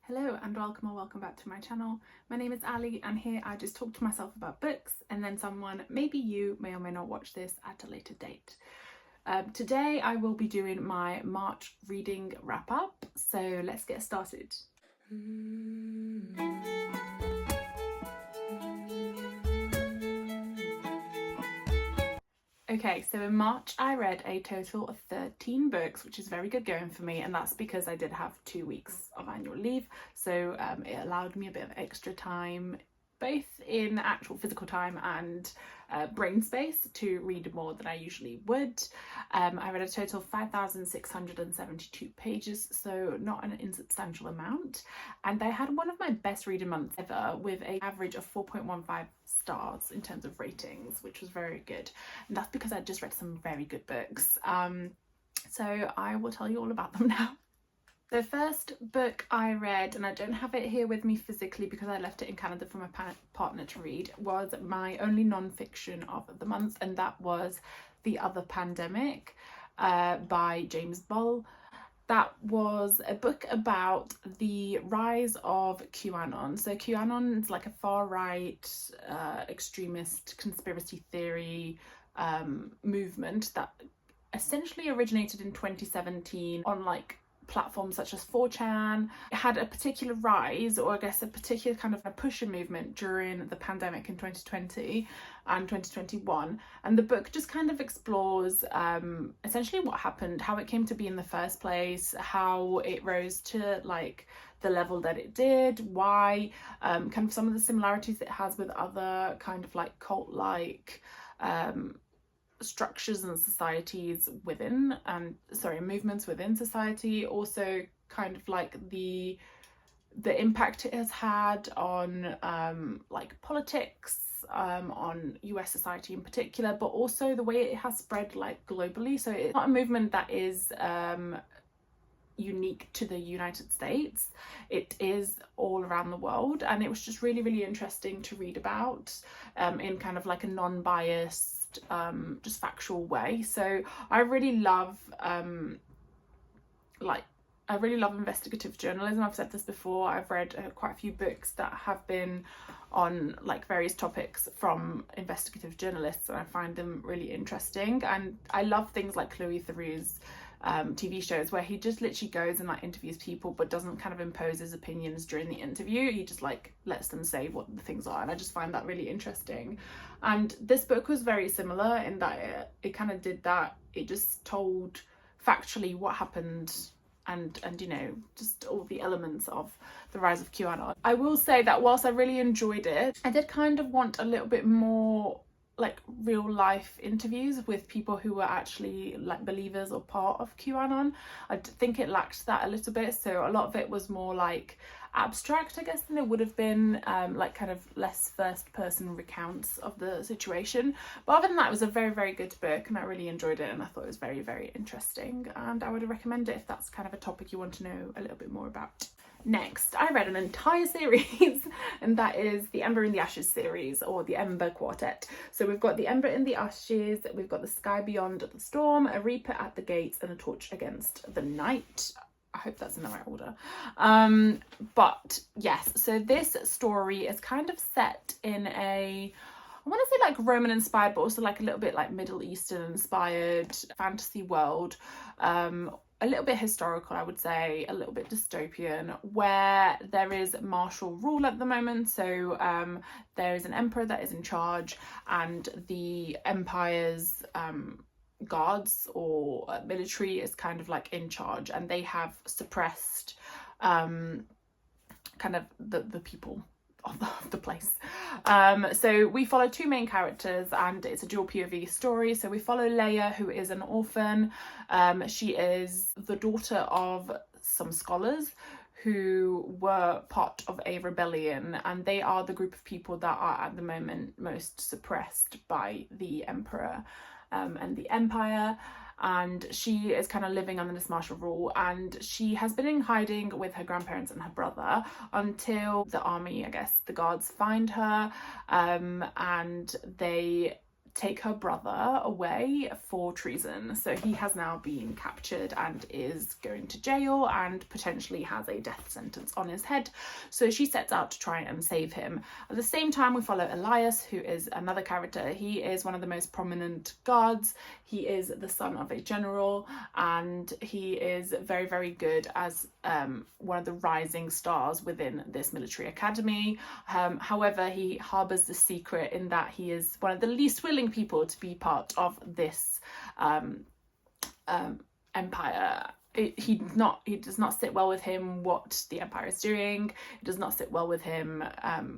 Hello and welcome or welcome back to my channel. My name is Ali and here I just talk to myself about books and then someone, maybe you, may or may not watch this at a later date. Today I will be doing my March reading wrap up, so let's get started. Okay, so in March I read a total of 13 books, which is very good going for me, and that's because I did have 2 weeks of annual leave, so it allowed me a bit of extra time, both in actual physical time and brain space, to read more than I usually would. I read a total of 5,672 pages, so not an insubstantial amount, and I had one of my best reading months ever with an average of 4.15 stars in terms of ratings, which was very good, and that's because I just read some very good books. So I will tell you all about them now. The first book I read, and I don't have it here with me physically because I left it in Canada for my partner to read, was my only non-fiction of the month, and that was The Other Pandemic by James Bull. That was a book about the rise of QAnon. So QAnon is like a far-right extremist conspiracy theory movement that essentially originated in 2017 on like platforms such as 4chan. It had a particular rise, or I guess a particular kind of a pusher movement during the pandemic in 2020 and 2021, and the book just kind of explores essentially what happened, how it came to be in the first place, how it rose to like the level that it did, why, kind of some of the similarities it has with other kind of like cult-like structures and societies within, and movements within society, also kind of like the impact it has had on like politics, on US society in particular, but also the way it has spread like globally. So it's not a movement that is unique to the United States, it is all around the world, and it was just really interesting to read about in kind of like a non-biased just factual way. So I really love investigative journalism. I've said this before, I've read quite a few books that have been on like various topics from investigative journalists, and I find them really interesting. And I love things like Louis Theroux's TV shows, where he just literally goes and like interviews people but doesn't kind of impose his opinions during the interview. He just like lets them say what the things are, and I just find that really interesting. And this book was very similar in that it kind of did that. It just told factually what happened, and you know, just all the elements of the rise of QAnon. I will say that whilst I really enjoyed it, I did kind of want a little bit more like real life interviews with people who were actually like believers or part of QAnon. I think it lacked that a little bit, so a lot of it was more like abstract, I guess, than it would have been like kind of less first person recounts of the situation. But other than that, it was a very good book, and I really enjoyed it, and I thought it was very interesting, and I would recommend it if that's kind of a topic you want to know a little bit more about. Next, I read an entire series, and that is the Ember in the Ashes series, or the Ember Quartet. So we've got the Ember in the Ashes, we've got the Sky Beyond the Storm, a Reaper at the Gates, and a Torch Against the Night. I hope that's in the right order. But yes, so this story is kind of set in a, I want to say like Roman inspired, but also like a little bit like Middle Eastern inspired fantasy world. A little bit historical, I would say, a little bit dystopian, where there is martial rule at the moment. So there is an emperor that is in charge, and the empire's guards or military is kind of like in charge, and they have suppressed kind of the people of the place. So we follow two main characters, and it's a dual POV story. So we follow Leia, who is an orphan. She is the daughter of some scholars who were part of a rebellion, and they are the group of people that are at the moment most suppressed by the emperor and the empire. And she is kind of living under this martial rule, and she has been in hiding with her grandparents and her brother until the army, I guess the guards, find her, and they take her brother away for treason. So he has now been captured and is going to jail and potentially has a death sentence on his head. So she sets out to try and save him. At the same time, we follow Elias, who is another character. He is one of the most prominent guards. He is the son of a general, and he is very, very good as one of the rising stars within this military academy. However, he harbours the secret in that he is one of the least willing people to be part of this empire. He does not sit well with him what the empire is doing. It does not sit well with him,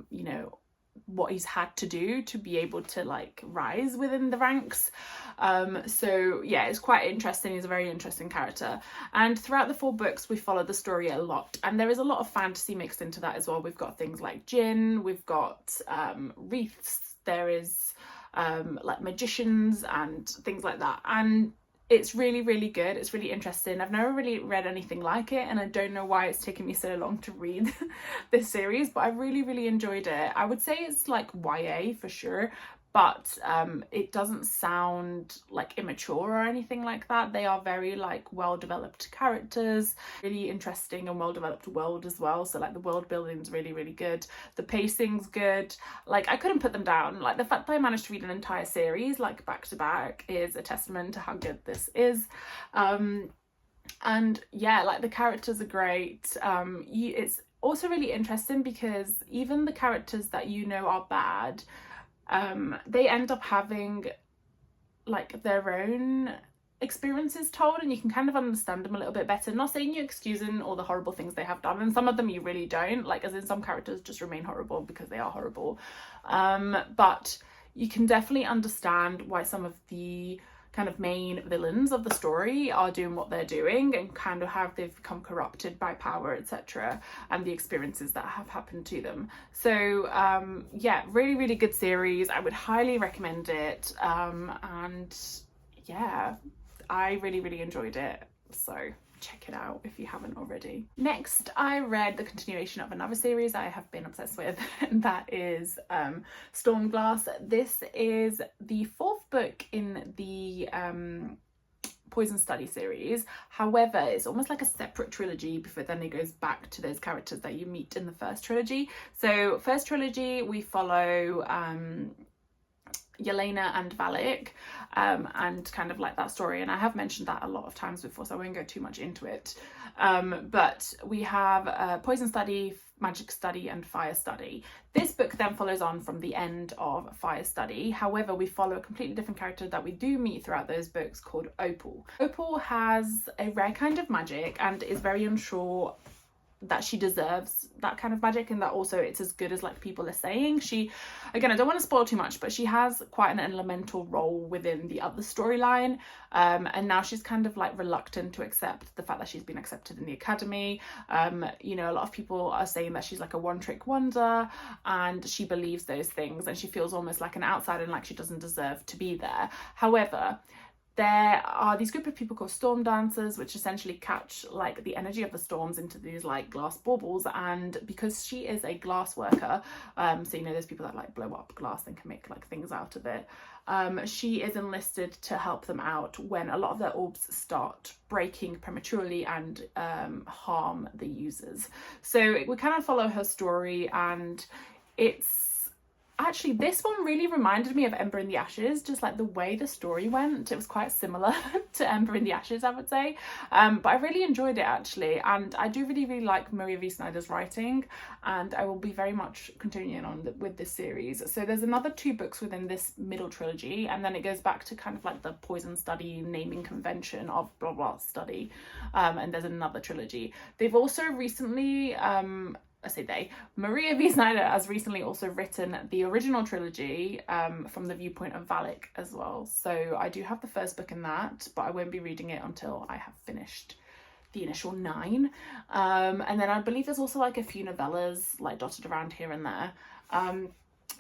you know, what he's had to do to be able to like rise within the ranks. So yeah, it's quite interesting. He's a very interesting character, and throughout the 4 books we follow the story a lot, and there is a lot of fantasy mixed into that as well. We've got things like jinn, we've got wreaths, there is like magicians and things like that, and it's really, really good. It's really interesting. I've never really read anything like it, and I don't know why it's taken me so long to read this series, but I really, really enjoyed it. I would say it's like YA for sure, but it doesn't sound like immature or anything like that. They are very like well-developed characters, really interesting and well-developed world as well. So like the world building is really, really good. The pacing's good. Like I couldn't put them down. Like the fact that I managed to read an entire series like back to back is a testament to how good this is. And yeah, like the characters are great. It's also really interesting because even the characters that you know are bad, they end up having like their own experiences told, and you can kind of understand them a little bit better. Not saying you're excusing all the horrible things they have done, and some of them you really don't, like as in some characters just remain horrible because they are horrible, but you can definitely understand why some of the kind of main villains of the story are doing what they're doing and kind of how they've become corrupted by power, etc., and the experiences that have happened to them. So yeah, really, really good series. I would highly recommend it, and yeah, I really, really enjoyed it, so check it out if you haven't already. Next, I read the continuation of another series I have been obsessed with, and that is Stormglass. This is the 4th book in the Poison Study series. However, it's almost like a separate trilogy before then it goes back to those characters that you meet in the first trilogy. So first trilogy we follow Yelena and Valak, and kind of like that story, and I have mentioned that a lot of times before, so I won't go too much into it, but we have Poison Study, Magic Study and Fire Study. This book then follows on from the end of Fire Study. However, we follow a completely different character that we do meet throughout those books called Opal. Opal has a rare kind of magic and is very unsure that she deserves that kind of magic, and that also it's as good as like people are saying. She, again, I don't want to spoil too much, but she has quite an elemental role within the other storyline, and now she's kind of like reluctant to accept the fact that she's been accepted in the academy. You know, a lot of people are saying that she's like a one-trick wonder, and she believes those things, and she feels almost like an outsider and like she doesn't deserve to be there. However, there are these group of people called storm dancers, which essentially catch like the energy of the storms into these like glass baubles, and because she is a glass worker, so you know there's people that like blow up glass and can make like things out of it, she is enlisted to help them out when a lot of their orbs start breaking prematurely and harm the users. So we kind of follow her story, and it's actually, this one really reminded me of Ember in the Ashes, just like the way the story went. It was quite similar to Ember in the Ashes, I would say, but I really enjoyed it actually, and I do really, really like Maria V. Snyder's writing, and I will be very much continuing on with this series. So there's another 2 books within this middle trilogy, and then it goes back to kind of like the Poison Study naming convention of blah blah study, and there's another trilogy. They've also recently Maria V. Snyder has recently also written the original trilogy from the viewpoint of Valak as well. So I do have the first book in that, but I won't be reading it until I have finished the initial 9. And then I believe there's also like a few novellas like dotted around here and there.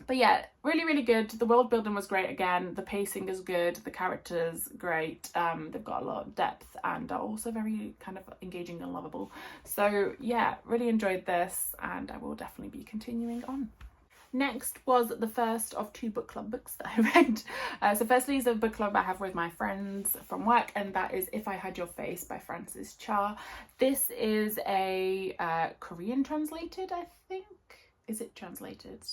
But yeah, really, really good. The world building was great again. The pacing is good. The characters, great. They've got a lot of depth and are also very kind of engaging and lovable. So yeah, really enjoyed this, and I will definitely be continuing on. Next was the first of 2 book club books that I read. So firstly is a book club I have with my friends from work, and that is If I Had Your Face by Frances Cha. This is a Korean translated, I think. Is it translated?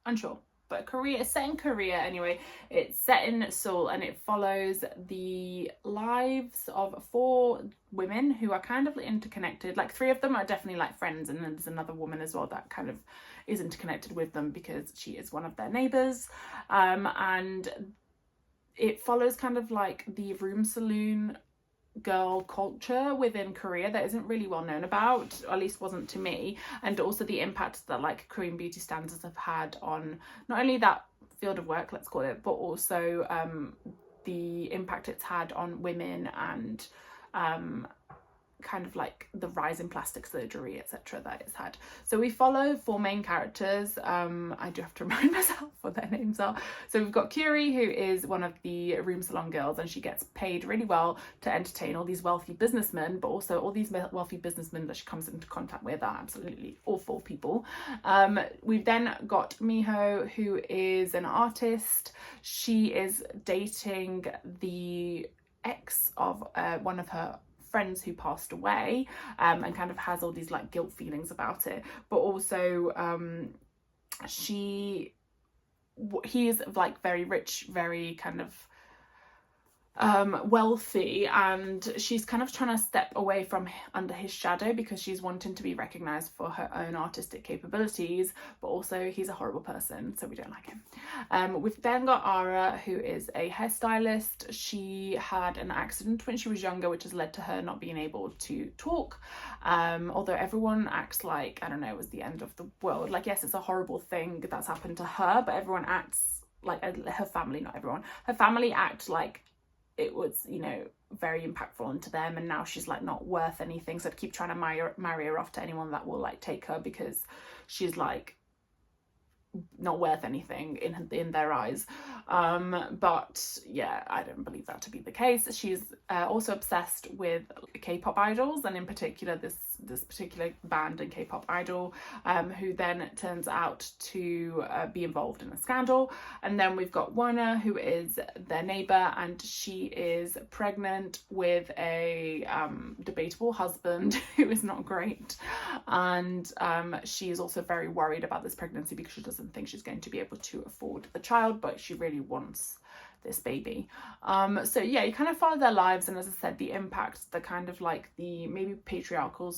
Unsure. But Korea, it's set in Korea anyway. It's set in Seoul, and it follows the lives of 4 women who are kind of interconnected. Like 3 of them are definitely like friends, and then there's another woman as well that kind of is interconnected with them because she is one of their neighbours. And it follows kind of like the room saloon girl culture within Korea that isn't really well known about, or at least wasn't to me, and also the impact that like Korean beauty standards have had on not only that field of work, let's call it, but also the impact it's had on women and kind of like the rise in plastic surgery, etc. that it's had. So we follow 4 main characters. I do have to remind myself what their names are. So we've got Curie, who is one of the room salon girls, and she gets paid really well to entertain all these wealthy businessmen, but also all these wealthy businessmen that she comes into contact with are absolutely awful people. We've then got Miho, who is an artist. She is dating the ex of one of her friends who passed away, and kind of has all these like guilt feelings about it, but also he is like very rich, very kind of wealthy, and she's kind of trying to step away from under his shadow because she's wanting to be recognized for her own artistic capabilities, but also he's a horrible person, so we don't like him. We've then got Ara, who is a hairstylist. She had an accident when she was younger, which has led to her not being able to talk, although everyone acts like, I don't know, it was the end of the world. Like, yes, it's a horrible thing that's happened to her, but everyone acts like, her family, not everyone, her family act like it was, you know, very impactful into them, and now she's like not worth anything, so I'd keep trying to marry her off to anyone that will like take her because she's like not worth anything in their eyes. But yeah, I don't believe that to be the case. She's also obsessed with K-pop idols, and in particular this particular band and K-pop idol, who then turns out to be involved in a scandal. And then we've got Warner, who is their neighbour, and she is pregnant with a debatable husband who is not great, and she is also very worried about this pregnancy because she doesn't think she's going to be able to afford the child, but she really wants this baby. So yeah, you kind of follow their lives, and as I said, the impact, the kind of like the maybe patriarchal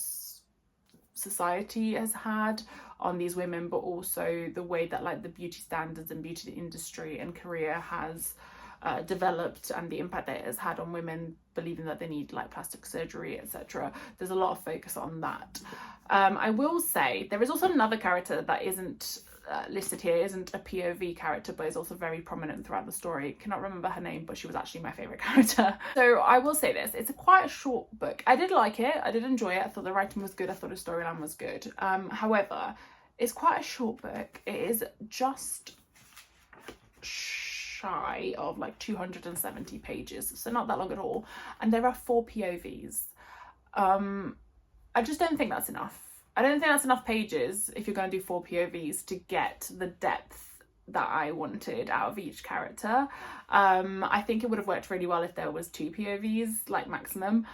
society has had on these women, but also the way that like the beauty standards and beauty industry in Korea has developed, and the impact that it has had on women believing that they need like plastic surgery, etc. There's a lot of focus on that. I will say there is also another character that isn't listed here, isn't a POV character, but is also very prominent throughout the story. Cannot remember her name, but she was actually my favourite character. So I will say this, it's quite a short book. I did like it, I did enjoy it, I thought the writing was good, I thought the storyline was good. However, it's quite a short book. It is just shy of like 270 pages, so not that long at all, and there are 4 POVs. I just don't think that's enough. I don't think that's enough pages if you're going to do 4 POVs to get the depth that I wanted out of each character. I think it would have worked really well if there was 2 POVs, like maximum.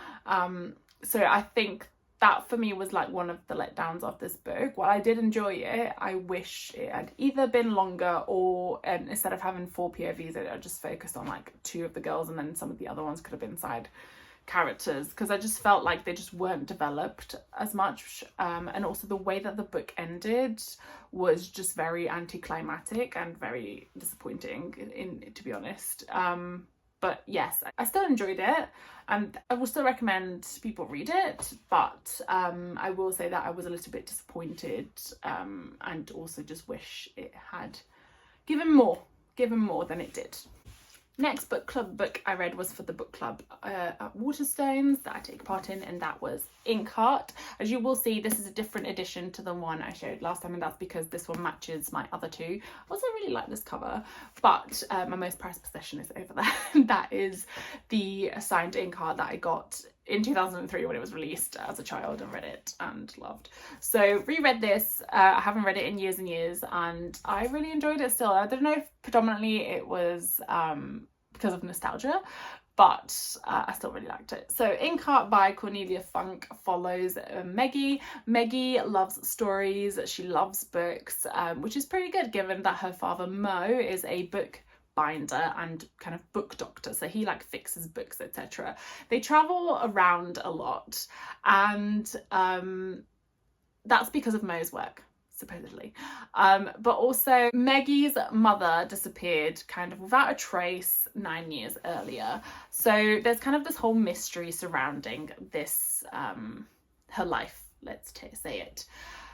So I think that for me was like one of the letdowns of this book. While I did enjoy it, I wish it had either been longer, or instead of having 4 POVs, it had just focused on like 2 of the girls, and then some of the other ones could have been side characters, because I just felt like they just weren't developed as much, and also the way that the book ended was just very anticlimactic and very disappointing, to be honest. But yes, I still enjoyed it, and I will still recommend people read it, but I will say that I was a little bit disappointed, and also just wish it had given more than it did. Next book club book I read was for the book club at Waterstones that I take part in, and that was Inkheart. As you will see, this is a different edition to the one I showed last time, and that's because this one matches my other 2. I also really like this cover, but my most prized possession is over there. That is the signed Inkheart that I got in 2003 when it was released as a child and read it and loved. So reread this. I haven't read it in years and years, and I really enjoyed it still. I don't know if predominantly it was because of nostalgia, but I still really liked it. So Inkheart by Cornelia Funk follows Meggie. Meggie loves stories, she loves books, which is pretty good given that her father Mo is a book binder and kind of book doctor, so he like fixes books, etc. They travel around a lot, and that's because of Mo's work, supposedly. But also Maggie's mother disappeared kind of without a trace 9 years earlier, so there's kind of this whole mystery surrounding this, her life, let's say it,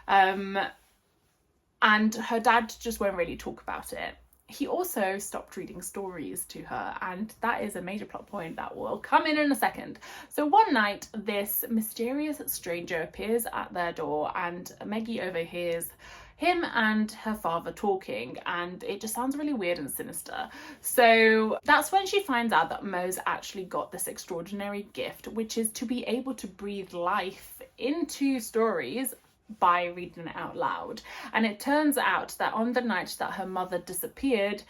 and her dad just won't really talk about it. He also stopped reading stories to her, and that is a major plot point that will come in a second. So one night, this mysterious stranger appears at their door, and Meggie overhears him and her father talking, and it just sounds really weird and sinister. So that's when she finds out that Mo's actually got this extraordinary gift, which is to be able to breathe life into stories by reading it out loud. And it turns out that on the night that her mother disappeared,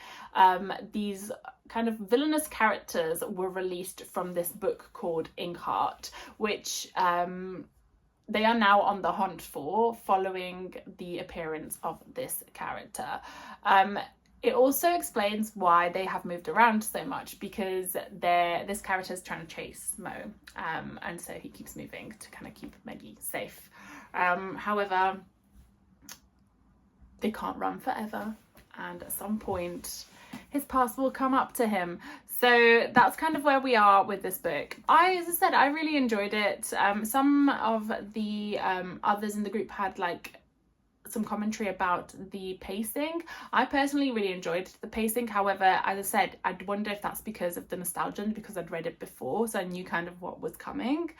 these kind of villainous characters were released from this book called Inkheart, which they are now on the hunt for, following the appearance of this character. It also explains why they have moved around so much, because this character is trying to chase Mo, and so he keeps moving to kind of keep Meggie safe. However, they can't run forever, and at some point his past will come up to him. So that's kind of where we are with this book. As I said, I really enjoyed it. Some of the others in the group had like some commentary about the pacing. I personally really enjoyed the pacing. However, as I said, I'd wonder if that's because of the nostalgia and because I'd read it before, so I knew kind of what was coming.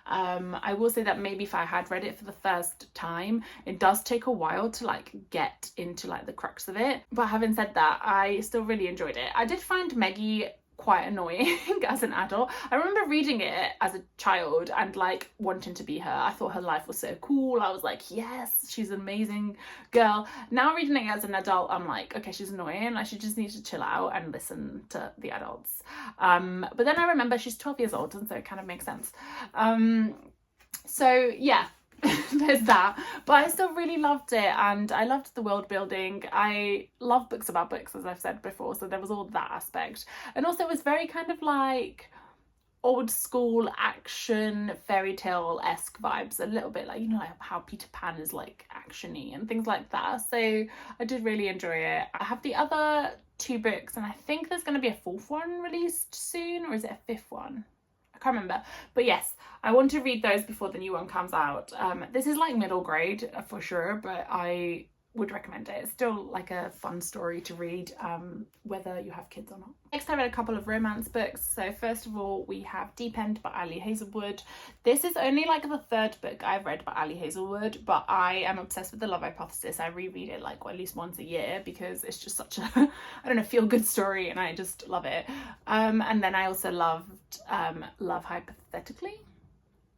I will say that maybe if I had read it for the first time, it does take a while to like get into like the crux of it. But having said that, I still really enjoyed it. I did find Meggie quite annoying as an adult. I remember reading it as a child and like wanting to be her. I thought her life was so cool. I was like, yes, she's an amazing girl. Now reading it as an adult, I'm like, okay, she's annoying. I should just need to chill out and listen to the adults. But then I remember she's 12 years old, and so it kind of makes sense. So yeah, there's that. But I still really loved it, and I loved the world building. I love books about books, as I've said before, so there was all that aspect. And also it was very kind of like old school action fairy tale-esque vibes, a little bit like, you know, like how Peter Pan is like actiony and things like that. So I did really enjoy it. I have the other 2 books, and I think there's going to be a 4th one released soon, or is it a 5th one? I can't remember, but yes, I want to read those before the new one comes out. This is like middle grade for sure, but I would recommend it. It's still like a fun story to read, whether you have kids or not. Next, I read a couple of romance books. So first of all, we have Deep End by Ali Hazelwood. This is only like the 3rd book I've read by Ali Hazelwood, but I am obsessed with The Love Hypothesis. I reread it like at least once a year because it's just such a, I don't know, feel good story, and I just love it. And then I also loved Love Hypothetically.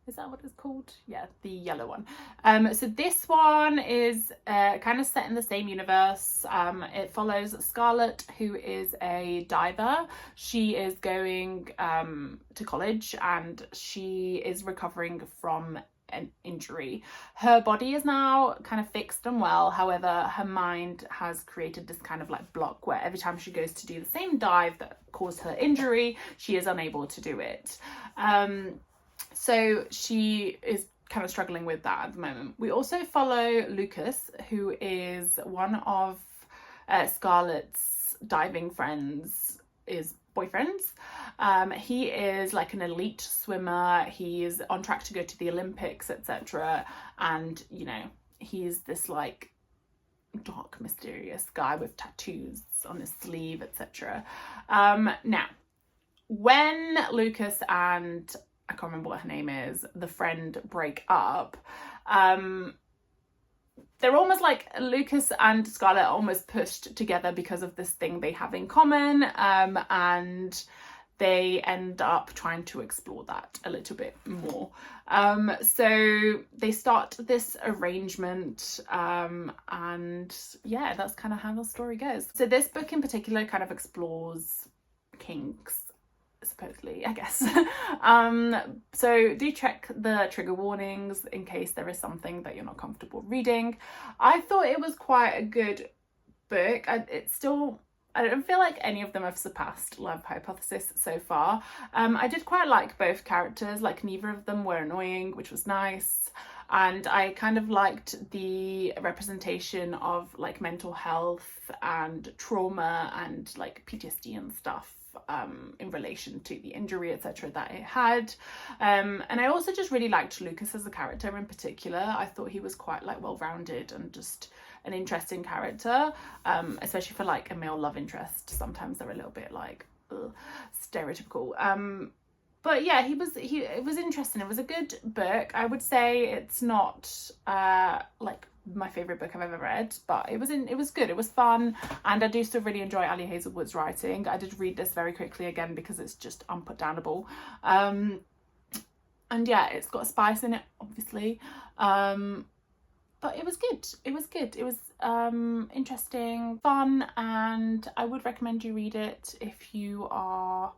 Is that what it's called? Yeah, the yellow one. So this one is kind of set in the same universe. It follows Scarlett, who is a diver. She is going to college, and she is recovering from an injury. Her body is now kind of fixed and well. However, her mind has created this kind of like block where every time she goes to do the same dive that caused her injury, she is unable to do it. So she is kind of struggling with that at the moment. We also follow Lucas, who is one of Scarlett's diving friends, boyfriends. He is like an elite swimmer. He's on track to go to the Olympics, etc. And, you know, he's this like dark, mysterious guy with tattoos on his sleeve, etc. Now, when Lucas and I can't remember what her name is, the friend, break up, they're almost like Lucas and Scarlett are almost pushed together because of this thing they have in common, and they end up trying to explore that a little bit more. So they start this arrangement, and yeah, that's kind of how the story goes. So this book in particular kind of explores kinks, supposedly, I guess. So do check the trigger warnings in case there is something that you're not comfortable reading. I thought it was quite a good book. I don't feel like any of them have surpassed Love Hypothesis so far. I did quite like both characters, like neither of them were annoying, which was nice. And I kind of liked the representation of like mental health and trauma and like PTSD and stuff in relation to the injury, etc., that it had. And I also just really liked Lucas as a character in particular. I thought he was quite like well-rounded and just an interesting character, especially for like a male love interest. Sometimes they're a little bit like stereotypical. But yeah, it was interesting. It was a good book. I would say it's not like my favorite book I've ever read, but it was good. It was fun, and I do still really enjoy Ali Hazelwood's writing. I did read this very quickly again because it's just unputdownable. And yeah, it's got spice in it, obviously. But it was good. It was interesting, fun, and I would recommend you read it if you are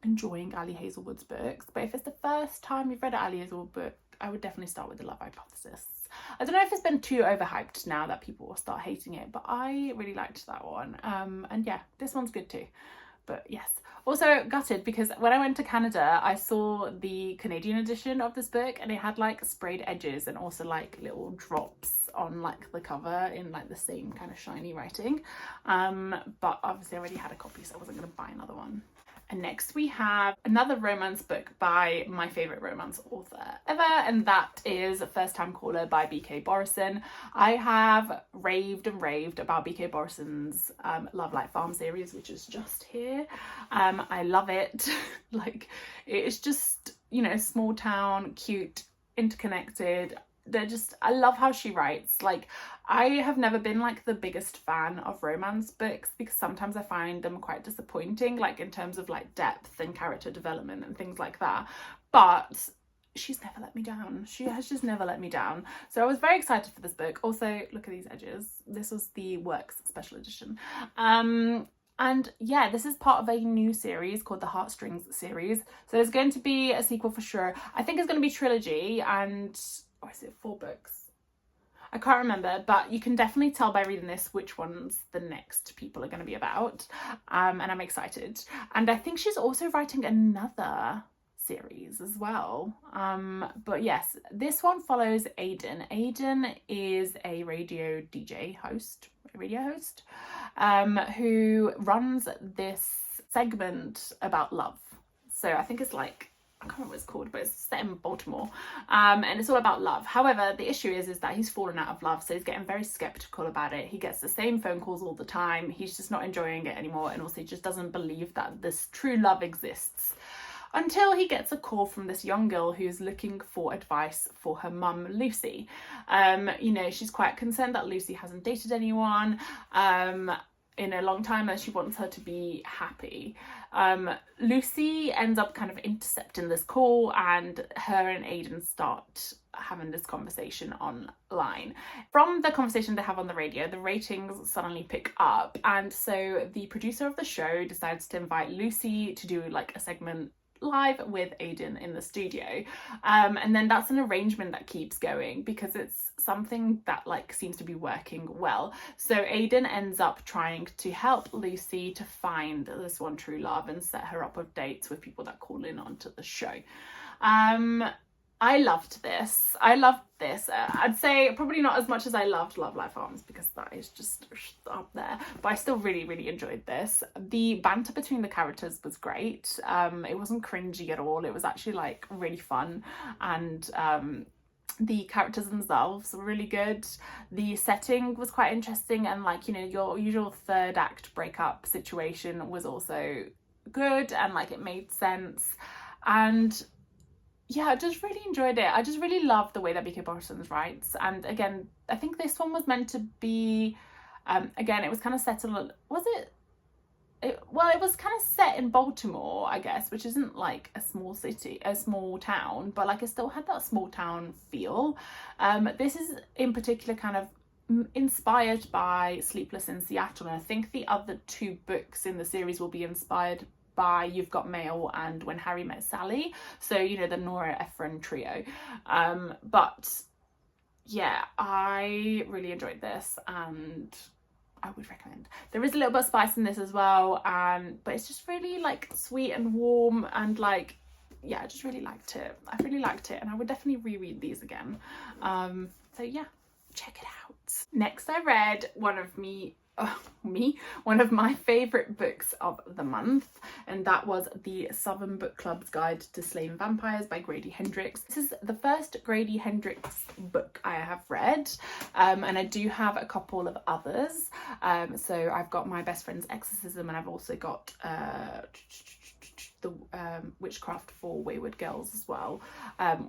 enjoying Ali Hazelwood's books. But if it's the first time you've read an Ali Hazelwood book, I would definitely start with The Love Hypothesis. I don't know if it's been too overhyped now that people will start hating it, but I really liked that one. And yeah, this one's good too. But yes, also gutted because when I went to Canada, I saw the Canadian edition of this book, and it had like sprayed edges and also like little drops on like the cover in like the same kind of shiny writing. But obviously I already had a copy, so I wasn't going to buy another one. And next we have another romance book by my favourite romance author ever, and that is First Time Caller by B.K. Borison. I have raved and raved about B.K. Borison's Love Like Farm series, which is just here. I love it. Like, it's just, you know, small town, cute, interconnected. I love how she writes. Like, I have never been like the biggest fan of romance books because sometimes I find them quite disappointing, like in terms of like depth and character development and things like that. But she's never let me down. She has just never let me down. So I was very excited for this book. Also, look at these edges. This was the Works special edition. And yeah, this is part of a new series called the Heartstrings series. So there's going to be a sequel for sure. I think it's going to be trilogy, and or is it 4 books? I can't remember, but you can definitely tell by reading this which ones the next people are going to be about. And I'm excited. And I think she's also writing another series as well. But yes, this one follows Aidan. Aidan is a radio host, who runs this segment about love. So I think it's like, I can't remember what it's called, but it's set in Baltimore, and it's all about love. However, the issue is that he's fallen out of love, so he's getting very skeptical about it. He gets the same phone calls all the time. He's just not enjoying it anymore, and also he just doesn't believe that this true love exists, until he gets a call from this young girl who's looking for advice for her mum, Lucy. You know, she's quite concerned that Lucy hasn't dated anyone in a long time, and she wants her to be happy. Lucy ends up kind of intercepting this call, and her and Aidan start having this conversation online. From the conversation they have on the radio, the ratings suddenly pick up, and so the producer of the show decides to invite Lucy to do like a segment live with Aidan in the studio, and then that's an arrangement that keeps going because it's something that like seems to be working well. So Aidan ends up trying to help Lucy to find this one true love and set her up with dates with people that call in onto the show. I loved this. I'd say probably not as much as I loved Love Like Farms because that is just up there, but I still really, really enjoyed this. The banter between the characters was great. It wasn't cringy at all. It was actually like really fun, and the characters themselves were really good. The setting was quite interesting, and like, you know, your usual third act breakup situation was also good, and like it made sense. And yeah, I just really enjoyed it. I just really loved the way that B.K. Borison writes. And again, I think this one was meant to be, again, it was kind of set on, was it it was kind of set in Baltimore, I guess, which isn't like a small city, a small town, but like it still had that small town feel. This is in particular kind of inspired by Sleepless in Seattle, and I think the other two books in the series will be inspired by You've Got Mail and When Harry Met Sally, so you know, the Nora Ephron trio. But yeah, I really enjoyed this and I would recommend. There is a little bit of spice in this as well, but it's just really like sweet and warm, and like, yeah, I just really liked it. I really liked it, and I would definitely reread these again. So yeah, check it out. Next, I read one of my favourite books of the month, and that was the Southern Book Club's Guide to Slaying Vampires by Grady Hendrix. This is the first Grady Hendrix book I have read, and I do have a couple of others. So I've got My Best Friend's Exorcism, and I've also got the Witchcraft for Wayward Girls as well,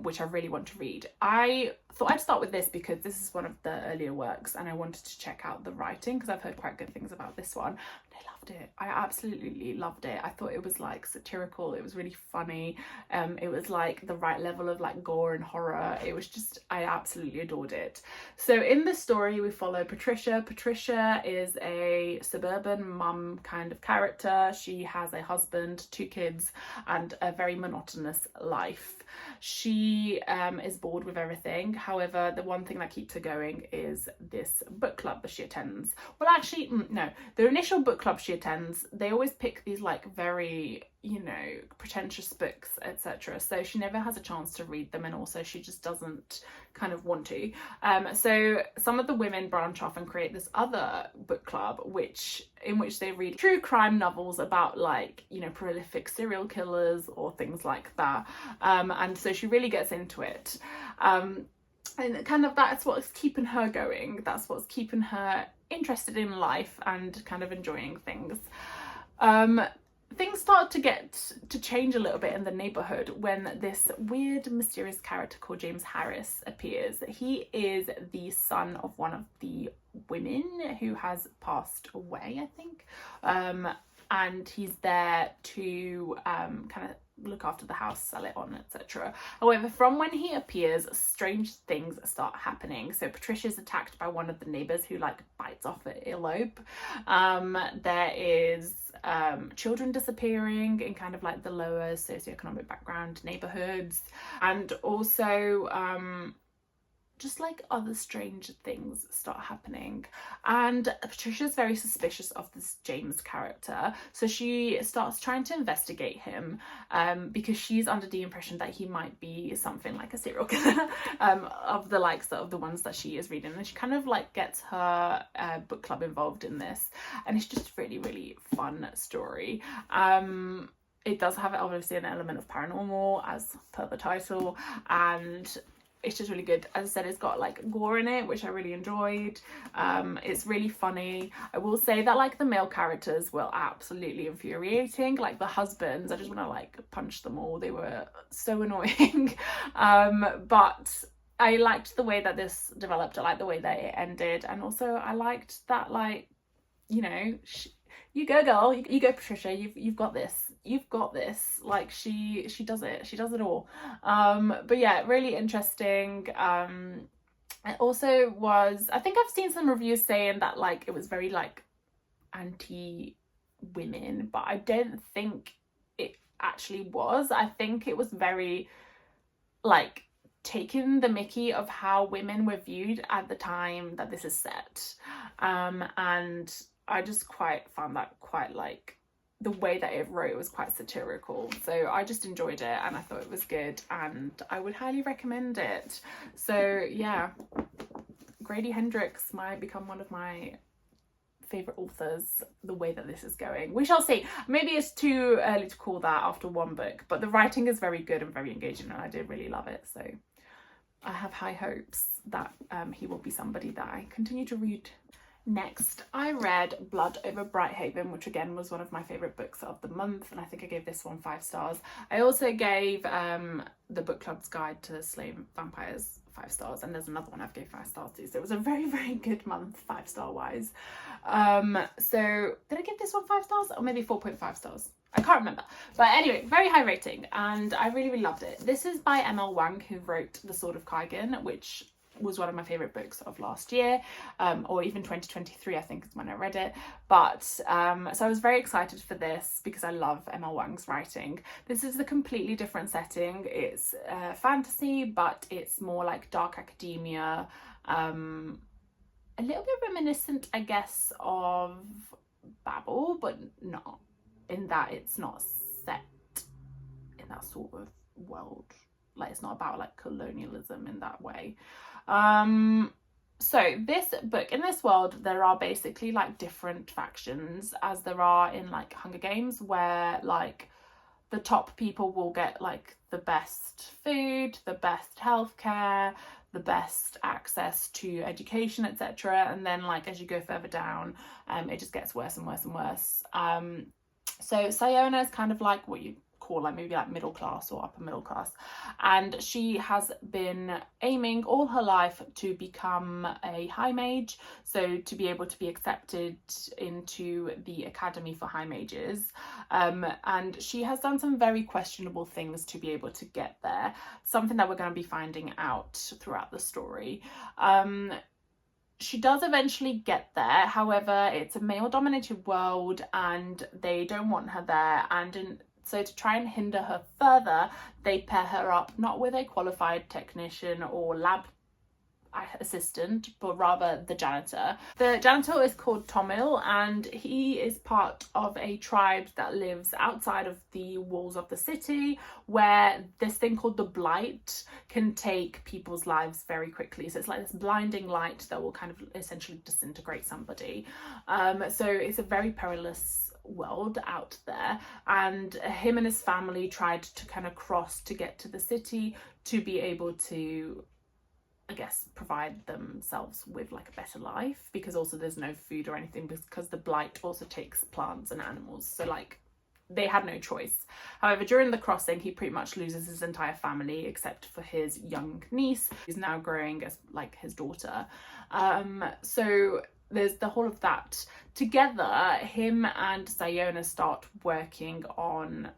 which I really want to read. I thought I'd start with this because this is one of the earlier works, and I wanted to check out the writing because I've heard quite good things about this one. I loved it. I absolutely loved it. I thought it was like satirical, it was really funny, it was like the right level of like gore and horror. It was just, I absolutely adored it. So in the story we follow Patricia. Patricia is a suburban mum kind of character. She has a husband, 2 kids, and a very monotonous life. She is bored with everything. However, the one thing that keeps her going is this book club that she attends. Well, actually, no, the initial book club she attends, they always pick these like very, you know, pretentious books, etc. So she never has a chance to read them, and also she just doesn't kind of want to. So some of the women branch off and create this other book club, in which they read true crime novels about like, you know, prolific serial killers or things like that. And so she really gets into it. And kind of that's what's keeping her going. That's what's keeping her interested in life and kind of enjoying things. Things start to change a little bit in the neighborhood when this weird, mysterious character called James Harris appears. He is the son of one of the women who has passed away, I think. And he's there to kind of look after the house, sell it on, etc. However, from when he appears, strange things start happening. So Patricia's attacked by one of the neighbours who like bites off her earlobe. There is children disappearing in kind of like the lower socioeconomic background neighbourhoods, and also just like other strange things start happening. And Patricia's very suspicious of this James character, so she starts trying to investigate him, because she's under the impression that he might be something like a serial killer, of the likes of the ones that she is reading, and she kind of like gets her book club involved in this, and it's just really, really fun story. It does have obviously an element of paranormal as per the title, and it's just really good. As I said, it's got like gore in it, which I really enjoyed. It's really funny. I will say that like the male characters were absolutely infuriating. Like the husbands, I just want to like punch them all. They were so annoying. But I liked the way that this developed. I liked the way that it ended, and also I liked that, like, you know, you go girl, you go Patricia, you've got this. You've got this. Like she does it all. But yeah, really interesting. It also was, I think I've seen some reviews saying that like it was very like anti-women, but I don't think it actually was. I think it was very like taking the mickey of how women were viewed at the time that this is set. And I just found that quite like, the way that it wrote was quite satirical, so I just enjoyed it and I thought it was good, and I would highly recommend it. So yeah, Grady Hendrix might become one of my favourite authors the way that this is going. We shall see. Maybe it's too early to call that after one book, but the writing is very good and very engaging, and I did really love it, so I have high hopes that he will be somebody that I continue to read. Next, I read Blood Over Brighthaven, which again was one of my favourite books of the month, and I think I gave this one 5 stars. I also gave the book club's Guide to Slaying Vampires 5 stars, and there's another one I've gave 5 stars to. So it was a very, very good month 5-star wise. So did I give this one 5 stars, or maybe 4.5 stars? I can't remember, but anyway, very high rating, and I really, really loved it. This is by M.L. Wang, who wrote The Sword of Kaigen, which was one of my favorite books of last year, or even 2023, I think is when I read it. But so I was very excited for this because I love M.L. Wang's writing. This is a completely different setting. It's fantasy, but it's more like dark academia, a little bit reminiscent, I guess, of Babel, but not in that it's not set in that sort of world. Like, it's not about like colonialism in that way. So this book, in this world, there are basically like different factions, as there are in like Hunger Games, where like the top people will get like the best food, the best healthcare, the best access to education, etc. And then like as you go further down, it just gets worse and worse and worse. So Sayona is kind of like what you call like maybe like middle class or upper middle class, and she has been aiming all her life to become a high mage, so to be able to be accepted into the Academy for High Mages, and she has done some very questionable things to be able to get there, something that we're going to be finding out throughout the story. She does eventually get there, however it's a male dominated world and they don't want her there, and so to try and hinder her further, they pair her up not with a qualified technician or lab assistant, but rather the janitor. The janitor is called Tomil, and he is part of a tribe that lives outside of the walls of the city, where this thing called the Blight can take people's lives very quickly. So it's like this blinding light that will kind of essentially disintegrate somebody. So it's a very perilous world out there, and him and his family tried to kind of cross to get to the city to be able to, I guess, provide themselves with like a better life, because also there's no food or anything, because the Blight also takes plants and animals, so like they had no choice. However, during the crossing, he pretty much loses his entire family except for his young niece, who's now growing as like his daughter. So there's the whole of that. Together, him and Sayona start working on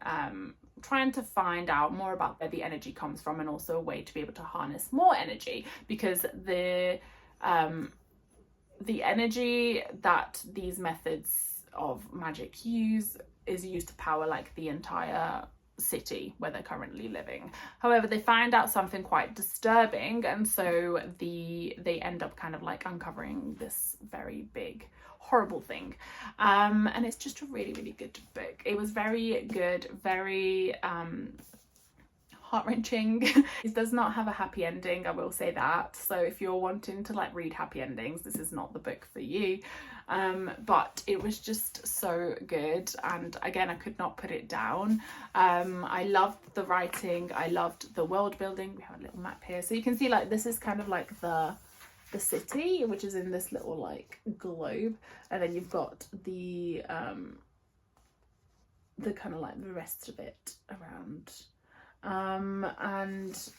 trying to find out more about where the energy comes from, and also a way to be able to harness more energy, because the energy that these methods of magic use is used to power like the entire city where they're currently living. However, they find out something quite disturbing, and so they end up kind of like uncovering this very big horrible thing, and it's just a really, really good book. It was very good, very heart-wrenching. It does not have a happy ending, I will say that, so if you're wanting to like read happy endings, this is not the book for you. But it was just so good, and again, I could not put it down. I loved the writing, I loved the world building. We have a little map here, so you can see like this is kind of like the city, which is in this little like globe, and then you've got the kind of like the rest of it around, and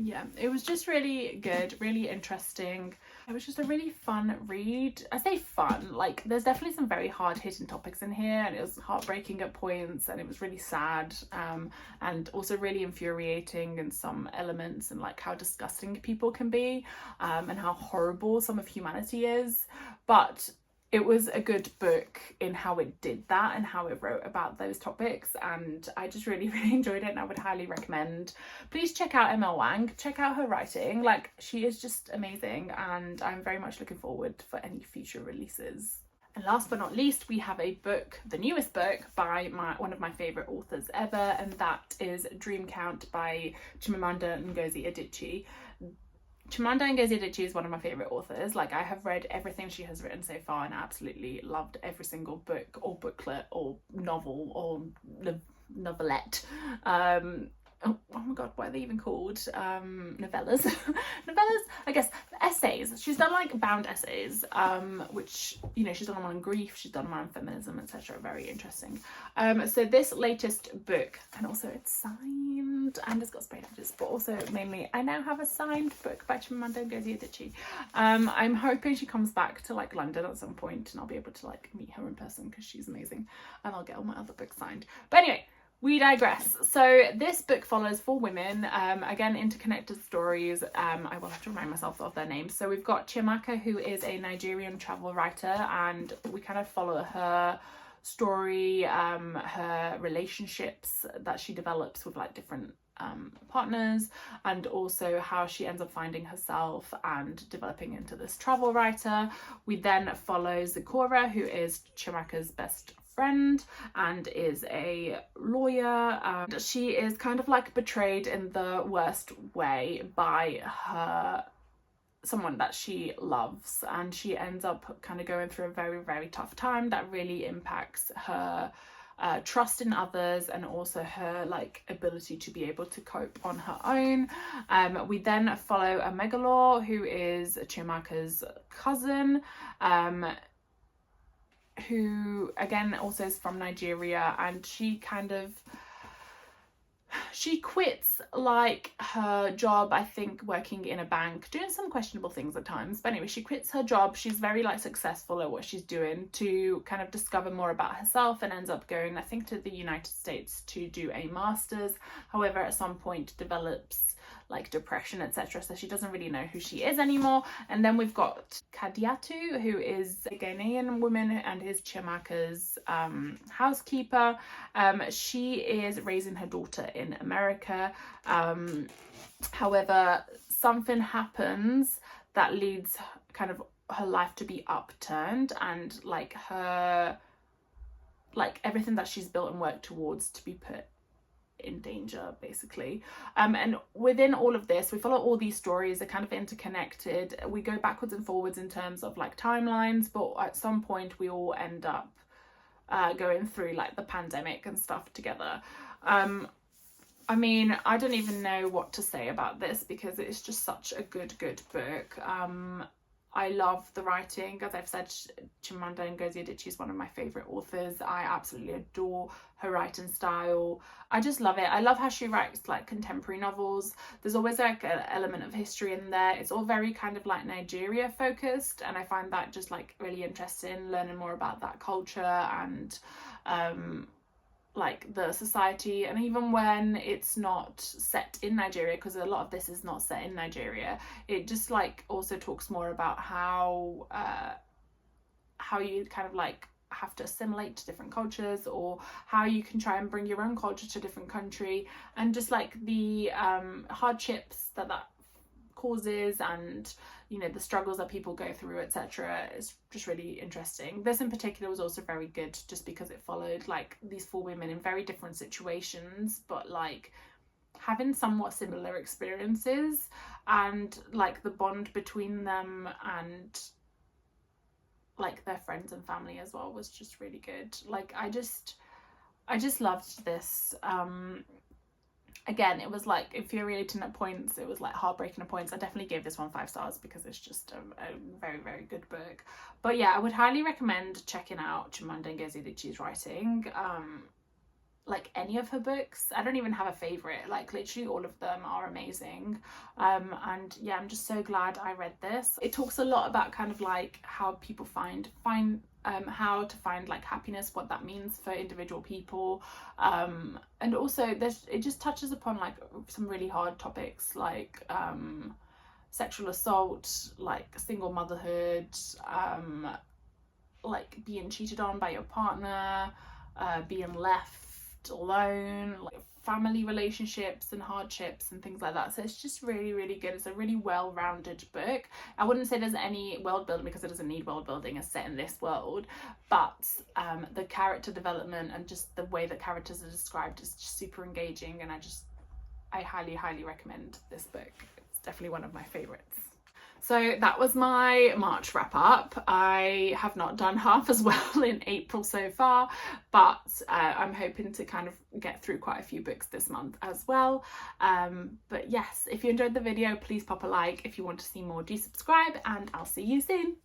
yeah, it was just really good, really interesting. It was just a really fun read. I say fun, like there's definitely some very hard-hitting topics in here, and it was heartbreaking at points, and it was really sad, and also really infuriating in some elements, and like how disgusting people can be, and how horrible some of humanity is. But it was a good book in how it did that and how it wrote about those topics, and I just really, really enjoyed it, and I would highly recommend. Please check out M.L. Wang, check out her writing, like she is just amazing, and I'm very much looking forward for any future releases. And last but not least, we have a book, the newest book by one of my favourite authors ever, and that is Dream Count by Chimamanda Ngozi Adichie. Chimamanda Ngozi Adichie is one of my favourite authors. Like, I have read everything she has written so far, and I absolutely loved every single book or booklet or novel or novelette. Oh my god, what are they even called? Novellas. Novellas, I guess. essays. She's done like bound essays, which, you know, she's done one on grief, she's done one on feminism, etc. Very interesting. So this latest book, and also it's signed and it's got spray edges, but also mainly I now have a signed book by Chimamanda Ngozi Adichie. I'm hoping she comes back to like London at some point and I'll be able to like meet her in person because she's amazing, and I'll get all my other books signed. But anyway, we digress. So this book follows 4 women, again, interconnected stories. I will have to remind myself of their names. So we've got Chiamaka, who is a Nigerian travel writer, and we kind of follow her story, her relationships that she develops with like different partners, and also how she ends up finding herself and developing into this travel writer. We then follow Zikora, who is Chiamaka's best friend and is a lawyer. She is kind of like betrayed in the worst way by someone that she loves, and she ends up kind of going through a very, very tough time that really impacts her trust in others and also her like ability to be able to cope on her own. We then follow Amegalore, who is Chiamaka's cousin, who again also is from Nigeria, and she quits like her job, I think working in a bank, doing some questionable things at times, but anyway, she quits her job. She's very like successful at what she's doing to kind of discover more about herself, and ends up going, I think, to the United States to do a master's. However, at some point develops like depression, etc., so she doesn't really know who she is anymore. And then we've got Kadiatu, who is a Ghanaian woman and is Chiamaka's housekeeper. She is raising her daughter in America. However, something happens that leads kind of her life to be upturned, and like everything that she's built and worked towards to be put in danger, basically. And within all of this, we follow all these stories. They're kind of interconnected. We go backwards and forwards in terms of like timelines, but at some point we all end up going through like the pandemic and stuff together. I mean, I don't even know what to say about this because it's just such a good book. I love the writing. As I've said, Chimamanda Ngozi Adichie is one of my favourite authors. I absolutely adore her writing style. I just love it. I love how she writes like contemporary novels. There's always like an element of history in there. It's all very kind of like Nigeria focused, and I find that just like really interesting, learning more about that culture and like the society. And even when it's not set in Nigeria, because a lot of this is not set in Nigeria, it just like also talks more about how you kind of like have to assimilate to different cultures, or how you can try and bring your own culture to a different country, and just like the hardships that causes, and you know, the struggles that people go through, etc. is just really interesting. This in particular was also very good just because it followed like these 4 women in very different situations, but like having somewhat similar experiences, and like the bond between them and like their friends and family as well was just really good. Like I just loved this. Again, it was like infuriating at points, it was like heartbreaking at points. I definitely gave this one 5 stars because it's just a very, very good book. But yeah, I would highly recommend checking out Chimamanda Ngozi Adichie's writing. Like any of her books, I don't even have a favorite, like literally all of them are amazing. And yeah, I'm just so glad I read this. It talks a lot about kind of like how people find how to find like happiness, what that means for individual people, and also it just touches upon like some really hard topics like sexual assault, like single motherhood, like being cheated on by your partner, being left alone, like family relationships and hardships and things like that. So it's just really, really good. It's a really well-rounded book. I wouldn't say there's any world building because it doesn't need world building as set in this world, but the character development and just the way that characters are described is just super engaging, and I highly recommend this book. It's definitely one of my favorites. So that was my March wrap up. I have not done half as well in April so far, but I'm hoping to kind of get through quite a few books this month as well. But yes, if you enjoyed the video, please pop a like. If you want to see more, do subscribe, and I'll see you soon.